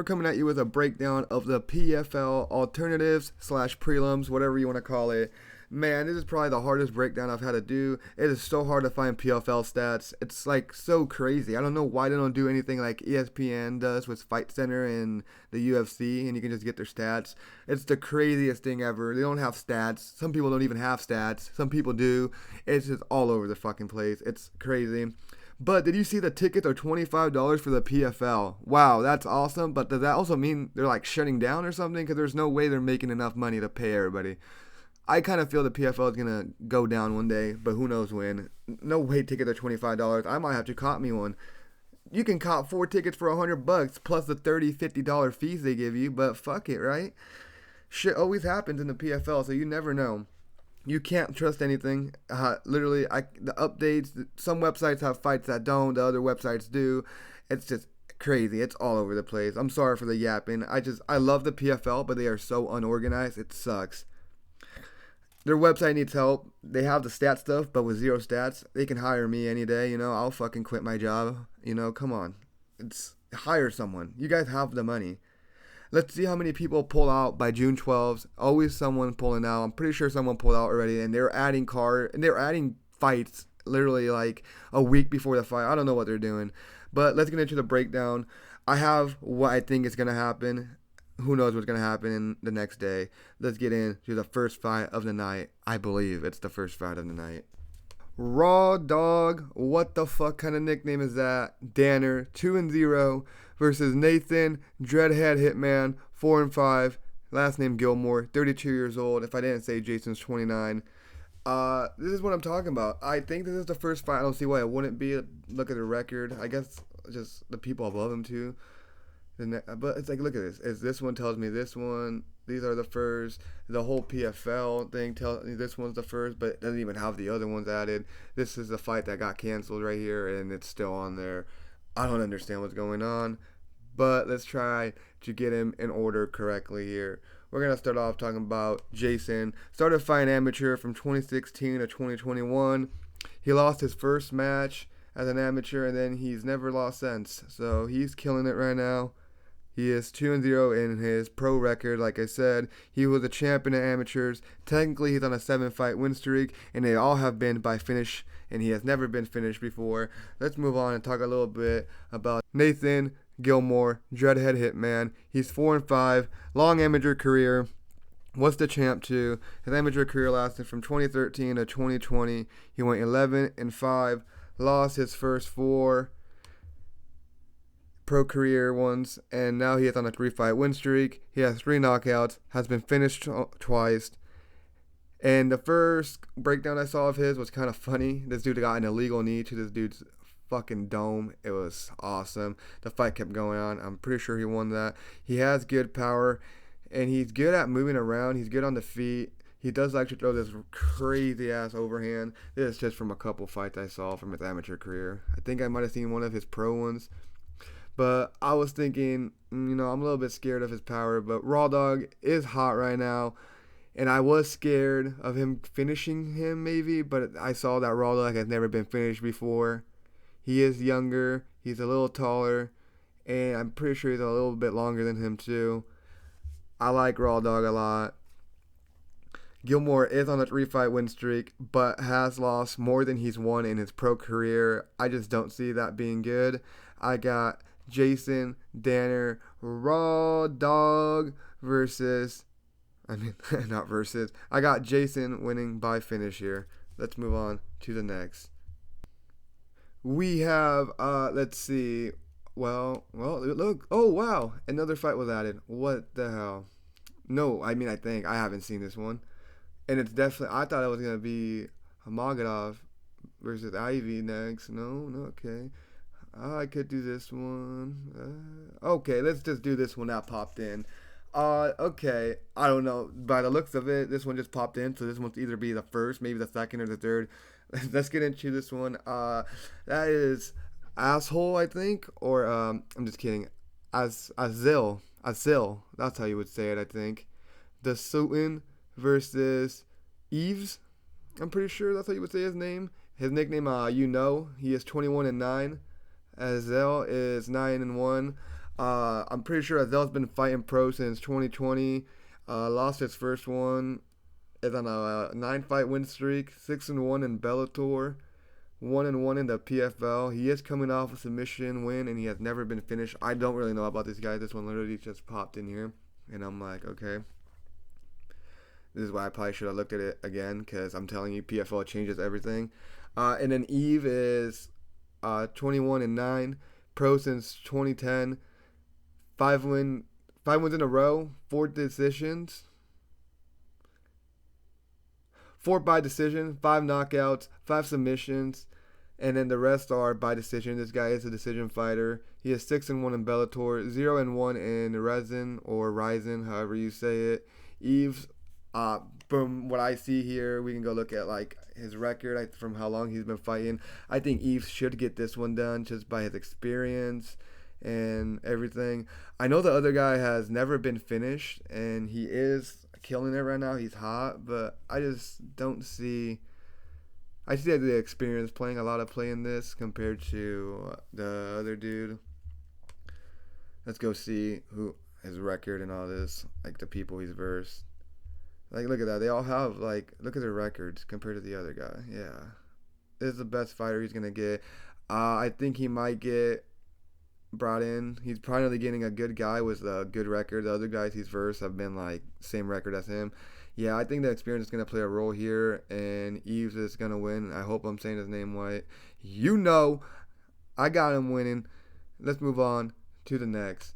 We're coming at you with a breakdown of the PFL alternatives / prelims, whatever you want to call it. Man, this is probably the hardest breakdown I've had to do. It is so hard to find PFL stats. It's like so crazy. I don't know why they don't do anything like ESPN does with Fight Center and the UFC, and you can just get their stats. It's the craziest thing ever. They don't have stats. Some people don't even have stats. Some people do. It's just all over the fucking place. It's crazy. But did you see the tickets are $25 for the PFL? Wow, that's awesome. But does that also mean they're like shutting down or something? Because there's no way they're making enough money to pay everybody. I kind of feel the PFL is going to go down one day, but who knows when. No way tickets are $25. I might have to cop me one. You can cop 4 tickets for $100 plus the $30, $50 fees they give you, but fuck it, right? Shit always happens in the PFL, so you never know. You can't trust anything. Literally, the updates. Some websites have fights that don't. The other websites do. It's just crazy. It's all over the place. I'm sorry for the yapping. I love the PFL, but they are so unorganized. It sucks. Their website needs help. They have the stat stuff, but with zero stats. They can hire me any day. I'll fucking quit my job. Come on. Hire someone. You guys have the money. Let's see how many people pull out by June 12th. Always someone pulling out. I'm pretty sure someone pulled out already, and they're adding fights literally like a week before the fight. I don't know what they're doing, but let's get into the breakdown. I have what I think is gonna happen. Who knows what's gonna happen in the next day? Let's get into the first fight of the night. I believe it's the first fight of the night. Raw Dog, what the fuck kind of nickname is that? Danner, 2-0 versus Nathan, Dreadhead Hitman, 4-5. Last name Gilmore, 32 years old. If I didn't say Jason's 29. This is what I'm talking about. I think this is the first fight. I don't see why it wouldn't be. Look at the record. I guess just the people above him too. But it's like, look at this. This one tells me this one. These are the first. The whole PFL thing tells me this one's the first, but it doesn't even have the other ones added. This is the fight that got canceled right here, and it's still on there. I don't understand what's going on, but let's try to get him in order correctly here. We're going to start off talking about Jason. Started fighting amateur from 2016 to 2021. He lost his first match as an amateur, and then he's never lost since. So he's killing it right now. He is 2-0 in his pro record. Like I said, he was a champion of amateurs. Technically, he's on a 7-fight win streak, and they all have been by finish, and he has never been finished before. Let's move on and talk a little bit about Nathan Gilmore, Dreadhead Hitman. He's 4-5, long amateur career. Was the champ too. His amateur career lasted from 2013 to 2020. He went 11-5, lost his first 4 pro career ones, and now he is on a 3-fight win streak. He has 3 knockouts, has been finished twice. And the first breakdown I saw of his was kind of funny. This dude got an illegal knee to this dude's fucking dome. It was awesome. The fight kept going on. I'm pretty sure he won that. He has good power, and he's good at moving around. He's good on the feet. He does like to throw this crazy ass overhand. This is just from a couple fights I saw from his amateur career. I think I might have seen one of his pro ones. But I was thinking, I'm a little bit scared of his power. But Raw Dog is hot right now. And I was scared of him finishing him maybe. But I saw that Raw Dog has never been finished before. He is younger. He's a little taller. And I'm pretty sure he's a little bit longer than him too. I like Raw Dog a lot. Gilmore is on a 3-fight win streak, but has lost more than he's won in his pro career. I just don't see that being good. I got Jason Danner, Raw Dog I got Jason winning by finish here. Let's move on to the next. We have, let's see. Well, look. Oh, wow. Another fight was added. What the hell? No, I think. I haven't seen this one. And it's definitely, I thought it was going to be Magomed versus Yves next. No, okay. I could do this one. Okay, let's just do this one that popped in. Okay, I don't know. By the looks of it, this one just popped in, so this one's either be the first, maybe the second, or the third. Let's get into this one. That is Asshole, I think, or I'm just kidding. Asaël, that's how you would say it, I think. The Sultan versus Yves. I'm pretty sure that's how you would say his name. His nickname, he is 21-9. Asaël is 9-1. I'm pretty sure Asaël's been fighting pro since 2020. Lost his first one. Is on a 9-fight win streak, 6-1 in Bellator, 1-1 in the PFL. He is coming off a submission win, and he has never been finished. I don't really know about this guy. This one literally just popped in here, and I'm like, okay. This is why I probably should have looked at it again, because I'm telling you, PFL changes everything. And then Yves is 21-9, pro since 2010, 5 wins in a row, 4 decisions. 4 by decision, 5 knockouts, 5 submissions, and then the rest are by decision. This guy is a decision fighter. He is 6-1 in Bellator, 0-1 in Ryzen, however you say it. Yves, from what I see here, we can go look at like his record from how long he's been fighting. I think Yves should get this one done just by his experience and everything. I know the other guy has never been finished, and he is killing it right now. He's hot, but I just don't see. I see the experience playing a lot of play in this compared to the other dude. Let's go see who his record and all this, like the people he's versed. Like, look at that. They all have like, look at their records compared to the other guy. Yeah, this is the best fighter he's gonna get. I think he might get brought in. He's finally getting a good guy with a good record. The other guys he's versed have been like same record as him. Yeah, I think the experience is going to play a role here, and Yves is going to win. I hope I'm saying his name right. You know, I got him winning. Let's move on to the next.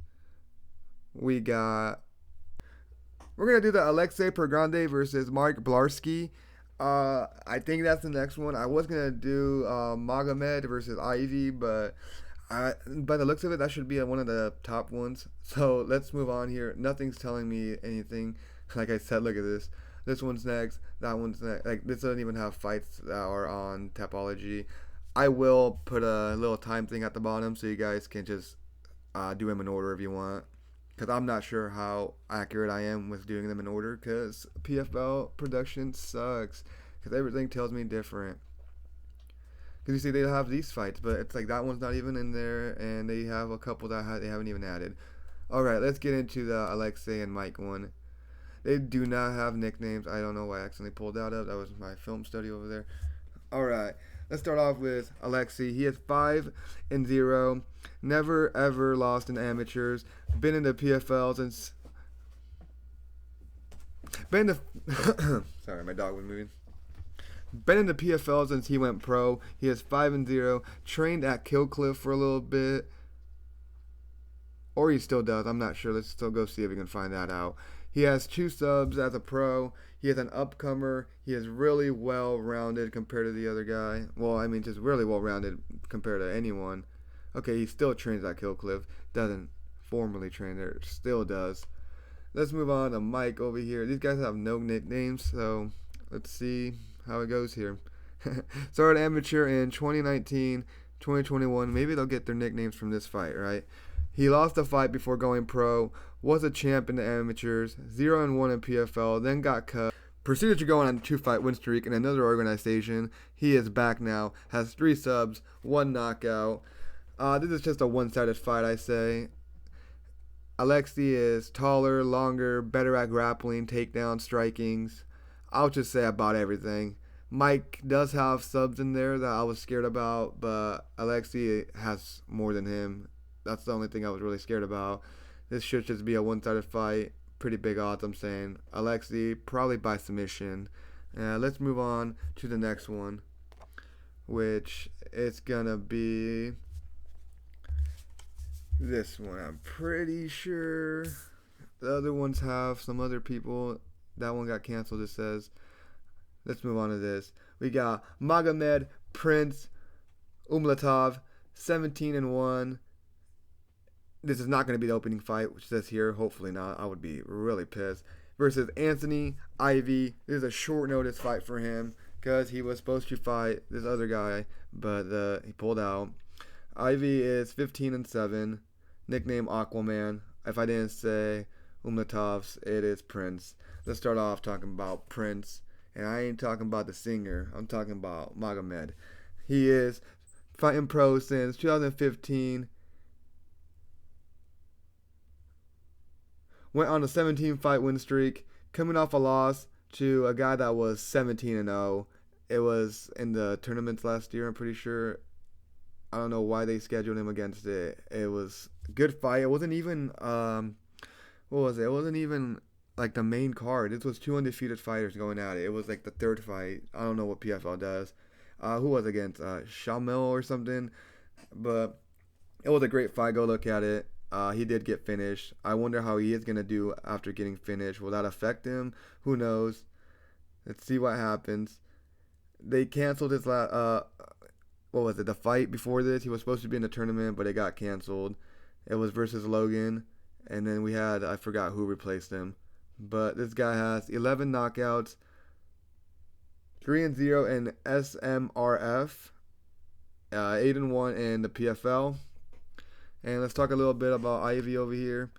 We're going to do the Alexei Grande versus Mark Blarski. I think that's the next one. I was going to do Magomed versus Ivy, but by the looks of it, that should be one of the top ones. So let's move on here. Nothing's telling me anything. Like I said, look at this. This one's next. That one's next. Like, this doesn't even have fights that are on Tapology. I will put a little time thing at the bottom so you guys can just do them in order if you want. Because I'm not sure how accurate I am with doing them in order, because PFL production sucks. Because everything tells me different. Because you see, they have these fights, but it's like that one's not even in there, and they have a couple that they haven't even added. Alright, let's get into the Alexei and Mike one. They do not have nicknames. I don't know why I accidentally pulled that up. That was my film study over there. Alright, let's start off with Alexei. He is 5-0, never ever lost in amateurs, been in the PFL since... Sorry, my dog was moving. Been in the PFL since he went pro. He is 5-0. Trained at Killcliff for a little bit. Or he still does. I'm not sure. Let's still go see if we can find that out. He has 2 subs as a pro. He is an upcomer. He is really well-rounded compared to the other guy. Well, I mean, just really well-rounded compared to anyone. Okay, he still trains at Killcliff. Doesn't formally train there. Still does. Let's move on to Mike over here. These guys have no nicknames, so let's see how it goes here. Started amateur in 2019, 2021. Maybe they'll get their nicknames from this fight, right? He lost a fight before going pro, was a champ in the amateurs, 0-1 in PFL, then got cut. Proceeded to go on a 2-fight win streak in another organization. He is back now, has 3 subs, 1 knockout. This is just a one-sided fight, I say. Alexei is taller, longer, better at grappling, takedown, strikings. I'll just say about everything. Mike does have subs in there that I was scared about, but Alexei has more than him. That's the only thing I was really scared about. This should just be a one-sided fight. Pretty big odds, I'm saying. Alexei, probably by submission. Let's move on to the next one, which is going to be this one. I'm pretty sure the other ones have some other people. That one got canceled, it says. Let's move on to this. We got Magomed, Prince, Umlatov, 17-1. This is not going to be the opening fight, which says here. Hopefully not. I would be really pissed. Versus Anthony, Ivy. This is a short notice fight for him because he was supposed to fight this other guy, but he pulled out. Ivy is 15-7. Nickname Aquaman. If I didn't say Umlatov's, it is Prince. Let's start off talking about Prince. And I ain't talking about the singer. I'm talking about Magomed. He is fighting pro since 2015. went on a 17 fight win streak, coming off a loss to a guy that was 17-0. It was in the tournaments last year, I'm pretty sure. I don't know why they scheduled him against it. It was a good fight. It wasn't even what was it? It wasn't even like the main card. This was two undefeated fighters going at it. It was like the third fight. I don't know what PFL does. Who was it against? Shamil or something. But it was a great fight. Go look at it. He did get finished. I wonder how he is going to do after getting finished. Will that affect him? Who knows? Let's see what happens. They canceled his what was it? The fight before this. He was supposed to be in the tournament, but it got canceled. It was versus Logan. And then we had, I forgot who replaced him. But this guy has 11 knockouts, 3-0 in SMRF, 8-1 in the PFL. And let's talk a little bit about Ivy over here.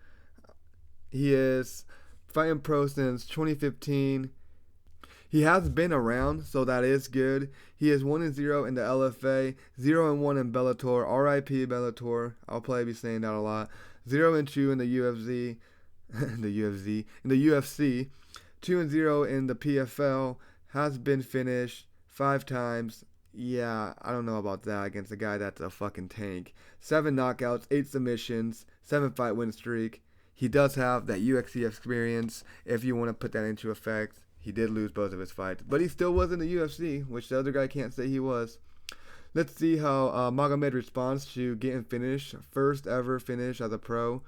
He is fighting pro since 2015. He has been around, so that is good. He is 1-0 in the LFA, 0-1 in Bellator, RIP Bellator. I'll probably be saying that a lot. 0-2 in the UFC, in the UFC, 2-0 in the PFL. Has been finished 5 times. Yeah, I don't know about that against a guy that's a fucking tank. 7 knockouts, 8 submissions, 7 fight win streak. He does have that UFC experience, if you want to put that into effect. He did lose both of his fights, but he still was in the UFC, which the other guy can't say he was. Let's see how Magomed responds to getting finished. First ever finish as a pro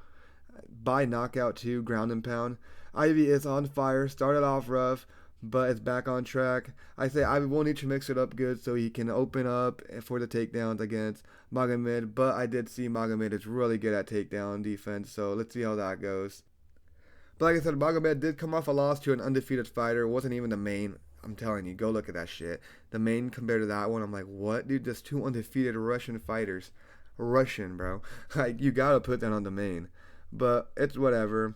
by knockout too, ground and pound. Ivy is on fire. Started off rough, but is back on track. I say Ivy will need to mix it up good so he can open up for the takedowns against Magomed. But I did see Magomed is really good at takedown defense, so let's see how that goes. But like I said, Magomed did come off a loss to an undefeated fighter. It wasn't even the main. I'm telling you, go look at that shit. The main compared to that one, I'm like, what? Dude, just 2 undefeated Russian fighters. Russian, bro. Like, you gotta put that on the main. But it's whatever.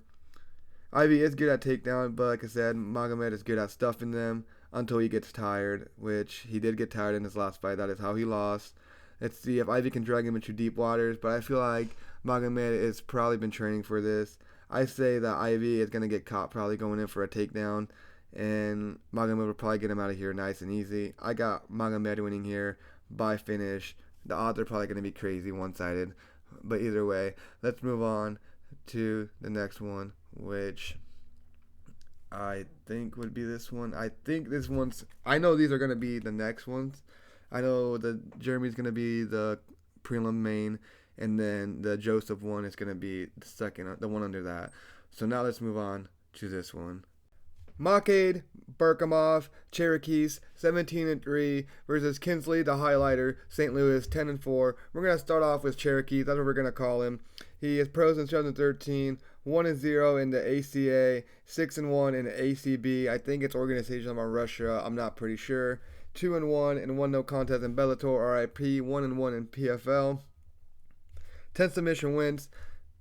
Ivy is good at takedown, but like I said, Magomed is good at stuffing them until he gets tired, which he did get tired in his last fight. That is how he lost. Let's see if Ivy can drag him into deep waters, but I feel like Magomed has probably been training for this. I say that Ivy is going to get caught probably going in for a takedown, and Magomed will probably get him out of here nice and easy. I got Magomed winning here by finish. The odds are probably going to be crazy one-sided, but either way, let's move on to the next one, which I think would be this one. I think this one's, I know these are going to be the next ones. I know the Jermey's going to be the prelim main, and then the Joseph one is going to be the second, the one under that. So now let's move on to this one. Mukhamed, Berkamov, Cherokees, 17-3 versus Kendly, the highlighter, St. Louis, 10-4. We're going to start off with Cherokees. That's what we're going to call him. He is pro since 2013, 1-0 in the ACA, 6-1 in the ACB. I think it's organization on Russia. I'm not pretty sure. 2-1 and 1 no contest in Bellator, RIP, 1-1 in PFL. 10 submission wins.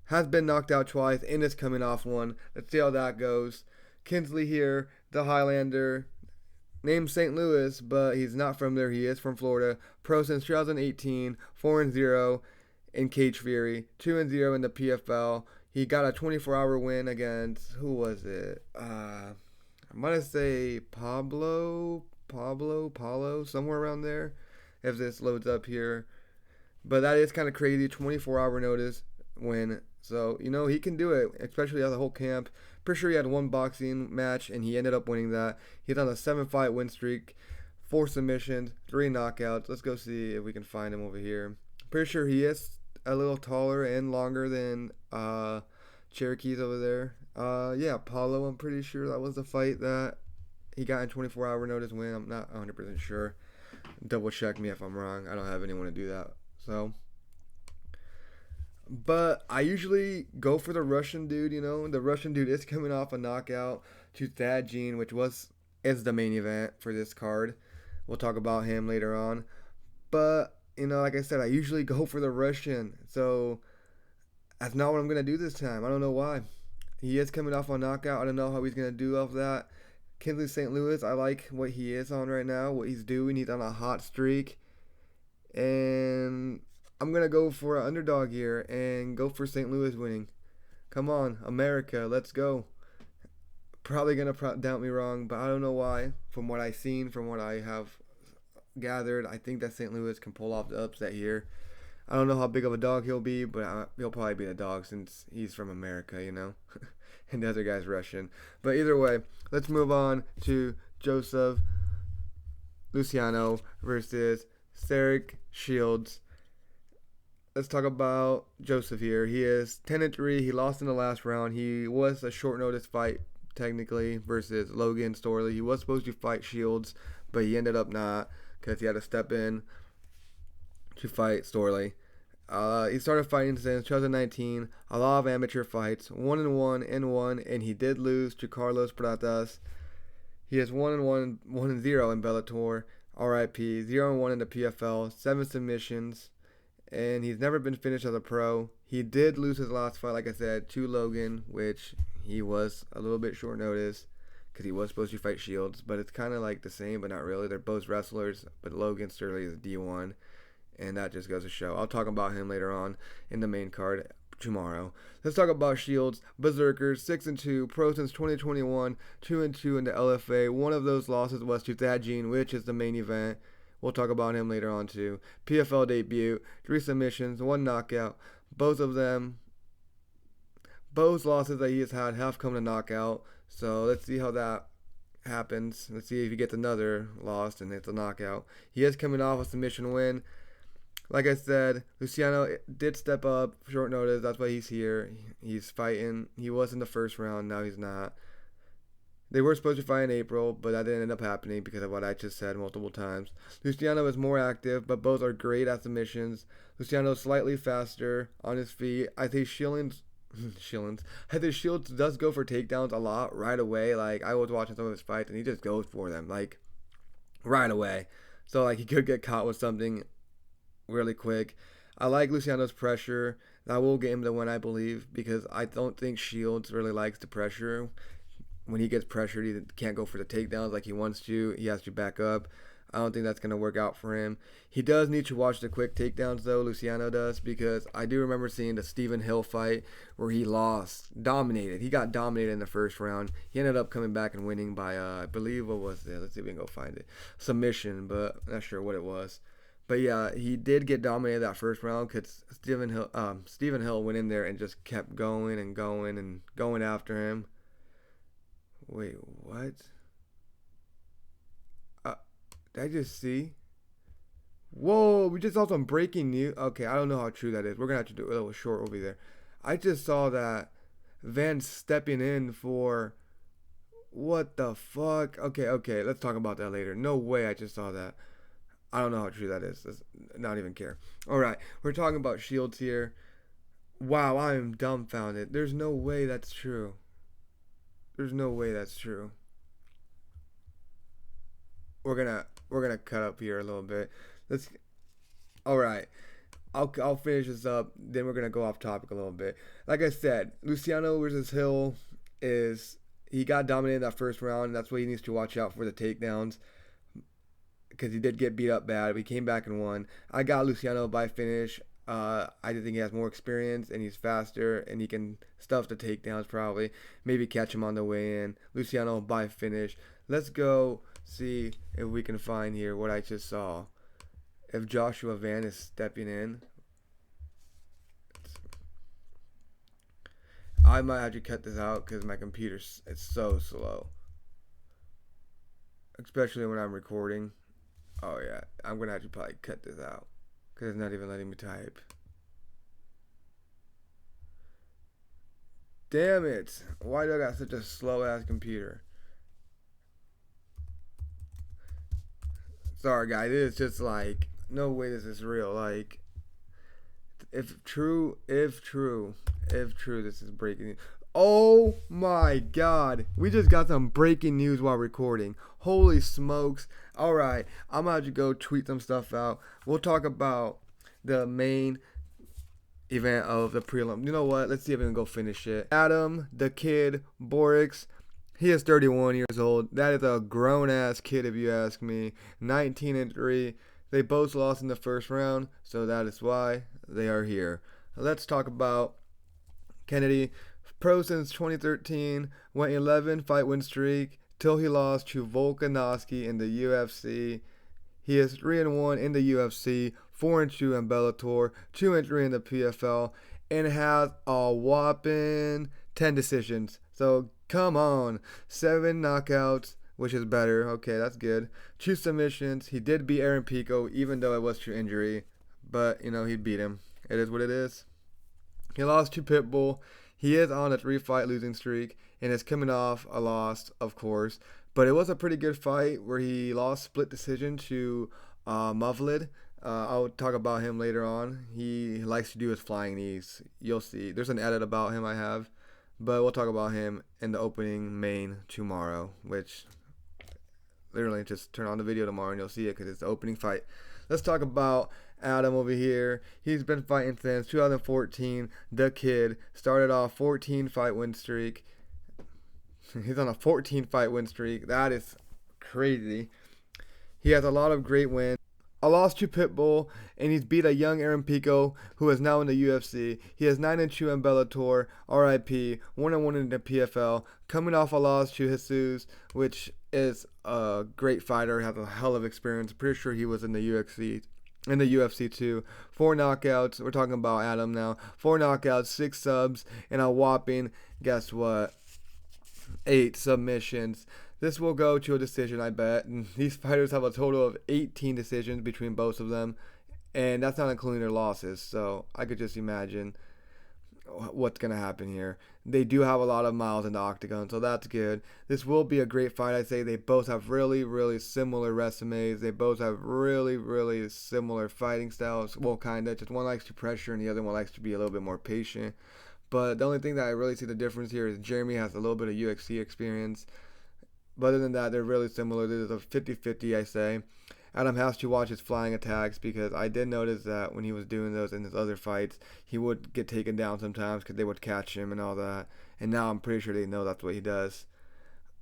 Has been knocked out twice and is coming off one. Let's see how that goes. Kendly here, the Highlander, named St. Louis, but he's not from there. He is from Florida. Pro since 2018, 4-0 in Cage Fury, 2-0 in the PFL. He got a 24-hour win against, who was it? I'm going to say Paulo, somewhere around there, if this loads up here. But that is kind of crazy, 24-hour notice win. So, you know, he can do it, especially as a whole camp. Pretty sure he had 1 boxing match, and he ended up winning that. He's on a 7-fight win streak, 4 submissions, 3 knockouts. Let's go see if we can find him over here. Pretty sure he is a little taller and longer than Cherokees over there. Yeah, Paulo, I'm pretty sure that was the fight that he got in 24-hour notice win. I'm not 100% sure. Double check me if I'm wrong. I don't have anyone to do that. So, but I usually go for the Russian dude, you know. The Russian dude is coming off a knockout to Thad Jean, which is the main event for this card. We'll talk about him later on. But, you know, like I said, I usually go for the Russian. So, that's not what I'm going to do this time. I don't know why. He is coming off a knockout. I don't know how he's going to do off that. Kendly St. Louis, I like what he is on right now, what he's doing. He's on a hot streak. And I'm going to go for an underdog here and go for St. Louis winning. Come on, America, let's go. Probably gonna doubt me wrong, but I don't know why. From what I've seen, from what I have gathered, I think that St. Louis can pull off the upset here. I don't know how big of a dog he'll be, but he'll probably be a dog since he's from America, you know? And the other guy's Russian. But either way, let's move on to Joseph Luciano versus Sarek Shields. Let's talk about Joseph here. He is 10-3. He lost in the last round. He was a short notice fight, technically, versus Logan Storley. He was supposed to fight Shields, but he ended up not because he had to step in to fight Storley. He started fighting since 2019, a lot of amateur fights, 1-1 and he did lose to Carlos Pratas. He is 1-1, 1-0 in Bellator, RIP, 0-1 in the PFL, 7 submissions, and he's never been finished as a pro. He did lose his last fight, like I said, to Logan, which he was a little bit short notice because he was supposed to fight Shields, but it's kind of like the same, but not really. They're both wrestlers, but Logan Storley is D1. And that just goes to show. I'll talk about him later on in the main card tomorrow. Let's talk about Shields. Berserkers, 6-2, pro since 2021, 2-2 in the LFA. One of those losses was to Thadjean, which is the main event. We'll talk about him later on too. PFL debut, 3 submissions, 1 knockout. Both losses that he has had have come to knockout. So let's see how that happens. Let's see if he gets another loss and it's a knockout. He is coming off a submission win. Like I said, Luciano did step up short notice. That's why he's here. He's fighting. He was in the first round. Now he's not. They were supposed to fight in April, but that didn't end up happening because of what I just said multiple times. Luciano is more active, but both are great at submissions. Luciano is slightly faster on his feet. I think Shields does go for takedowns a lot right away. Like, I was watching some of his fights, and he just goes for them, like, right away. So, like, he could get caught with something really quick. I like Luciano's pressure. That will get him the win, I believe, because I don't think Shields really likes the pressure. When he gets pressured, he can't go for the takedowns like he wants to. He has to back up. I don't think that's going to work out for him. He does need to watch the quick takedowns, though, Luciano does, because I do remember seeing the Stephen Hill fight where he dominated. He got dominated in the first round. He ended up coming back and winning by, I believe, what was it? Let's see if we can go find it. Submission, but I'm not sure what it was. But yeah, he did get dominated that first round because Stephen Hill went in there and just kept going and going after him. Wait, what? Did I just see? Whoa, we just saw some breaking news. Okay, I don't know how true that is. We're going to have to do a little short over there. I just saw that Van stepping in for... What the fuck? Okay, let's talk about that later. No way I just saw that. I don't know how true that is. Let's not even care. Alright, we're talking about Shields here. Wow, I am dumbfounded. There's no way that's true. There's no way that's true. We're gonna cut up here a little bit. Alright. I'll finish this up, then we're gonna go off topic a little bit. Like I said, Luciano versus Hill he got dominated that first round. That's why he needs to watch out for the takedowns, because he did get beat up bad. He came back and won. I got Luciano by finish. I just think he has more experience and he's faster and he can stuff the takedowns probably. Maybe catch him on the way in. Luciano by finish. Let's go see if we can find here what I just saw. If Joshua Van is stepping in. I might have to cut this out because my computer's so slow. Especially when I'm recording. Oh yeah, I'm going to have to probably cut this out because it's not even letting me type. Damn it. Why do I got such a slow ass computer? Sorry guys, it's just like, no way this is real. Like, if true, this is breaking news. Oh my god, we just got some breaking news while recording. Holy smokes. Alright, I'm gonna have to go tweet some stuff out. We'll talk about the main event of the prelim. You know what, let's see if we can go finish it. Adám, the kid, Borix, he is 31 years old. That is a grown ass kid if you ask me. 19-3. They both lost in the first round, so that is why they are here. Let's talk about Kendly Pro since 2013, went 11 fight win streak till he lost to Volkanovski in the UFC. He is 3-1 in the UFC, 4-2 in Bellator, 2-3 in the PFL, and has a whopping 10 decisions. So come on, 7 knockouts, which is better. Okay, that's good. 2 submissions. He did beat Aaron Pico, even though it was through injury, but he beat him. It is what it is. He lost to Pitbull. He is on a 3-fight losing streak and is coming off a loss, of course. But it was a pretty good fight where he lost split decision to Mukhamed. I'll talk about him later on. He likes to do his flying knees. You'll see. There's an edit about him I have. But we'll talk about him in the opening main tomorrow, which literally just turn on the video tomorrow and you'll see it because it's the opening fight. Let's talk about Adám over here. He's been fighting since 2014. The kid started off 14 fight win streak. He's on a 14 fight win streak. That is crazy. He has a lot of great wins. A loss to Pitbull, and he's beat a young Aaron Pico, who is now in the UFC. He has 9-2 in Bellator, RIP, 1-1 in the PFL, coming off a loss to Jesus, which is a great fighter, has a hell of experience. Pretty sure he was in the UFC too. 4 knockouts. We're talking about Adám now. 4 knockouts, 6 subs, and a whopping, guess what, 8 submissions. This will go to a decision, I bet. And these fighters have a total of 18 decisions between both of them, and that's not including their losses. So I could just imagine what's going to happen here. They do have a lot of miles in the octagon, so that's good. This will be a great fight. I say they both have really, really similar resumes. They both have really, really similar fighting styles. Well, kind of. Just one likes to pressure, and the other one likes to be a little bit more patient. But the only thing that I really see the difference here is Jermey has a little bit of UFC experience. But other than that, they're really similar. This is a 50-50, I say. Adám has to watch his flying attacks because I did notice that when he was doing those in his other fights, he would get taken down sometimes because they would catch him and all that. And now I'm pretty sure they know that's what he does.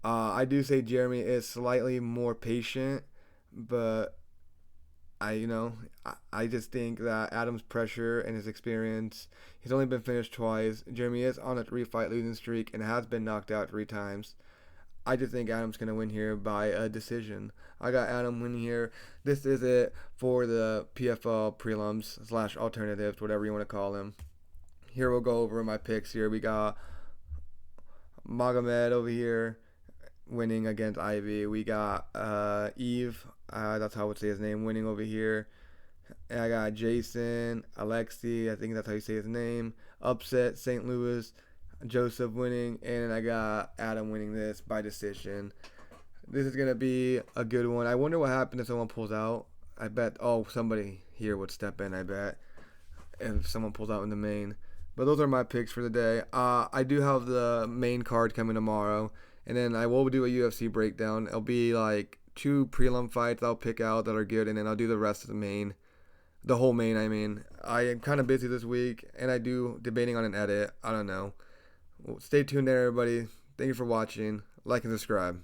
I do say Jermey is slightly more patient, but I just think that Adam's pressure and his experience, he's only been finished twice. Jermey is on a 3-fight losing streak and has been knocked out 3 times. I just think Adam's going to win here by a decision. I got Adám winning here. This is it for the PFL prelims / alternatives, whatever you want to call them. Here we'll go over my picks here. We got Magomed over here winning against Ivy. We got Yves, that's how I would say his name, winning over here. And I got Jason, Alexei, I think that's how you say his name. Upset, St. Louis. Joseph winning, and I got Adám winning this by decision. This is going to be a good one. I wonder what happens if someone pulls out. I bet, somebody here would step in, I bet, if someone pulls out in the main. But those are my picks for the day. I do have the main card coming tomorrow, and then I will do a UFC breakdown. It'll be like 2 prelim fights I'll pick out that are good, and then I'll do the rest of the main. The whole main, I mean. I am kind of busy this week, and I do debating on an edit. I don't know. Well, stay tuned there, everybody. Thank you for watching. Like and subscribe.